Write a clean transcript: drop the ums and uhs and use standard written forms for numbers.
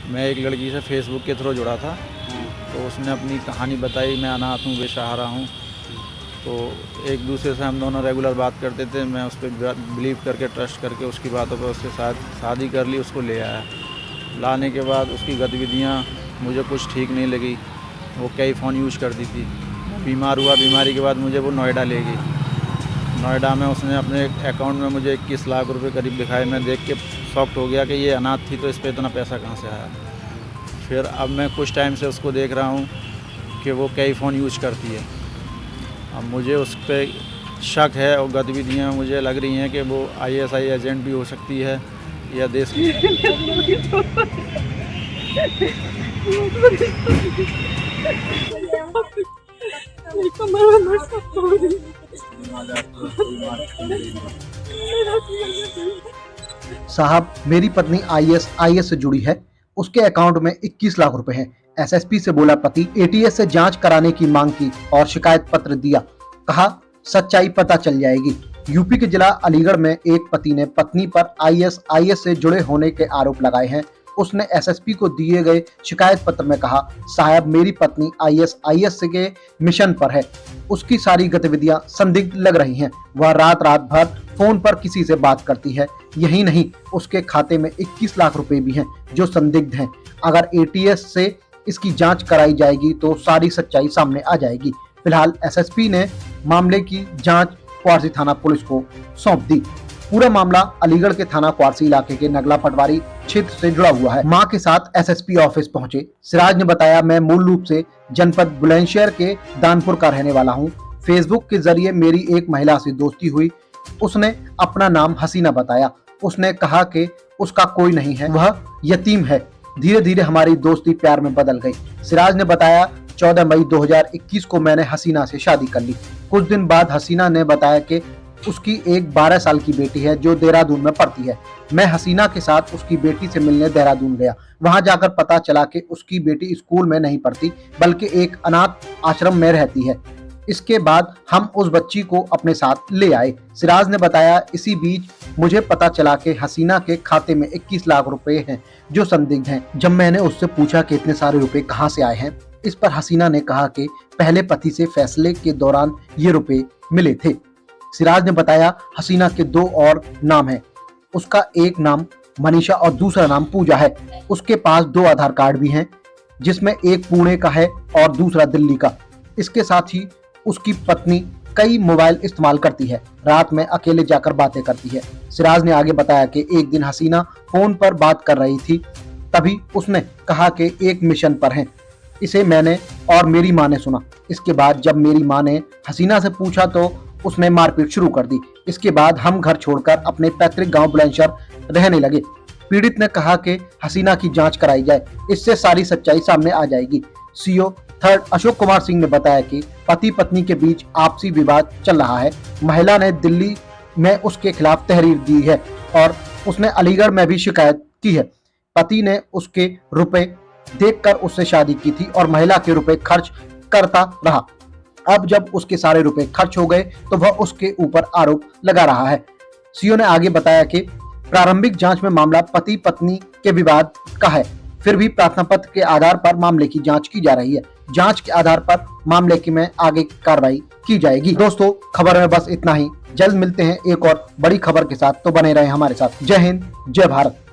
मैं एक लड़की से फेसबुक के थ्रू जुड़ा था, तो उसने अपनी कहानी बताई, मैं अनाथ हूँ, बेसहारा हूँ। तो एक दूसरे से हम दोनों रेगुलर बात करते थे। मैं उस पर बिलीव करके, ट्रस्ट करके उसकी बातों पर उसके साथ शादी कर ली, उसको ले आया। लाने के बाद उसकी गतिविधियाँ मुझे कुछ ठीक नहीं लगी। वो कई फ़ोन यूज़ करती थी। बीमार हुआ, बीमारी के बाद मुझे वो नोएडा ले गई। नोएडा में उसने अपने अकाउंट में मुझे 21 लाख रुपए करीब दिखाए। मैं देख के शॉक्ड हो गया कि ये अनाथ थी तो इस पे इतना पैसा कहाँ से आया। फिर अब मैं कुछ टाइम से उसको देख रहा हूँ कि वो कई फ़ोन यूज़ करती है। अब मुझे उस पर शक है और गतिविधियाँ मुझे लग रही हैं कि वो ISI एजेंट भी हो सकती है या देश की। साहब, मेरी पत्नी IS से जुड़ी है। उसके अकाउंट में 21 लाख रुपए हैं। SSP से बोला पति। ATS से जांच कराने की मांग की और शिकायत पत्र दिया। कहा सच्चाई पता चल जाएगी। यूपी के जिला अलीगढ़ में एक पति ने पत्नी पर IS से जुड़े होने के आरोप लगाए हैं। उसने SSP को दिए गए शिकायत पत्र में कहा, साहब मेरी पत्नी IS के मिशन पर है। उसकी सारी गतिविधियां संदिग्ध लग रही हैं। वह रात भर फोन पर किसी से बात करती है। यही नहीं, उसके खाते में 21 लाख रुपए भी हैं जो संदिग्ध हैं। अगर ATS से इसकी जांच कराई जाएगी तो सारी सच्चाई सामने आ जाएगी। फिलहाल SSP ने मामले की जांच क्वारसी थाना पुलिस को सौंप दी। पूरा मामला अलीगढ़ के थाना क्वारसी इलाके के नगला पटवारी क्षेत्र से जुड़ा हुआ है। मां के साथ SSP ऑफिस पहुंचे सिराज ने बताया, मैं मूल रूप से जनपद बुलंदशहर के दानपुर का रहने वाला हूं। फेसबुक के जरिए मेरी एक महिला से दोस्ती हुई। उसने अपना नाम हसीना बताया। उसने कहा कि उसका कोई नहीं है, वह यतीम है। धीरे धीरे हमारी दोस्ती प्यार में बदल गई। सिराज ने बताया, 14 मई 2021 को मैंने हसीना से शादी कर ली। कुछ दिन बाद हसीना ने बताया कि उसकी एक 12 साल की बेटी है जो देहरादून में पढ़ती है। मैं हसीना के साथ उसकी बेटी से मिलने देहरादून गया। वहां जाकर पता चला कि उसकी बेटी स्कूल में नहीं पढ़ती बल्कि एक अनाथ आश्रम में रहती है। इसके बाद हम उस बच्ची को अपने साथ ले आए। सिराज ने बताया, इसी बीच मुझे पता चला कि हसीना के खाते में 21 लाख रुपए हैं जो संदिग्ध हैं। जब मैंने उससे पूछा कि इतने सारे रुपए कहां से आए हैं, इस पर हसीना ने कहा कि पहले पति से फैसले के दौरान ये रुपए मिले थे। सिराज ने बताया, हसीना के 2 और नाम हैं। उसका एक नाम मनीषा और दूसरा नाम पूजा है। उसके पास 2 आधार कार्ड भी हैं, जिसमें एक पुणे का है और दूसरा दिल्ली का। इसके साथ ही उसकी पत्नी कई मोबाइल इस्तेमाल करती है। रात में अकेले जाकर बातें करती है। सिराज ने आगे बताया कि एक दिन हसीना फोन पर बात कर रही थी, तभी उसने कहा कि एक मिशन पर है। इसे मैंने और मेरी माँ ने सुना। इसके बाद जब मेरी माँ ने हसीना से पूछा तो उसने मारपीट शुरू कर दी। इसके बाद हम घर छोड़कर अपने पैतृक गांव बुलंदशहर रहने लगे। पीड़ित ने कहा कि हसीना की जांच कराई जाए, इससे सारी सच्चाई सामने आ जाएगी। CO 3rd अशोक कुमार सिंह ने बताया कि पति पत्नी के बीच आपसी विवाद चल रहा है। महिला ने दिल्ली में उसके खिलाफ तहरीर दी है और उसने अलीगढ़ में भी शिकायत की है। पति ने उसके रुपए देखकर उससे शादी की थी और महिला के रुपए खर्च करता रहा। अब जब उसके सारे रुपए खर्च हो गए तो वह उसके ऊपर आरोप लगा रहा है। CO ने आगे बताया कि प्रारंभिक जांच में मामला पति पत्नी के विवाद का है, फिर भी प्रार्थना पत्र के आधार पर मामले की जांच की जा रही है। जांच के आधार पर मामले की में आगे कार्रवाई की जाएगी। दोस्तों, खबर में बस इतना ही। जल्द मिलते हैं एक और बड़ी खबर के साथ, तो बने रहें हमारे साथ। जय हिंद, जय भारत।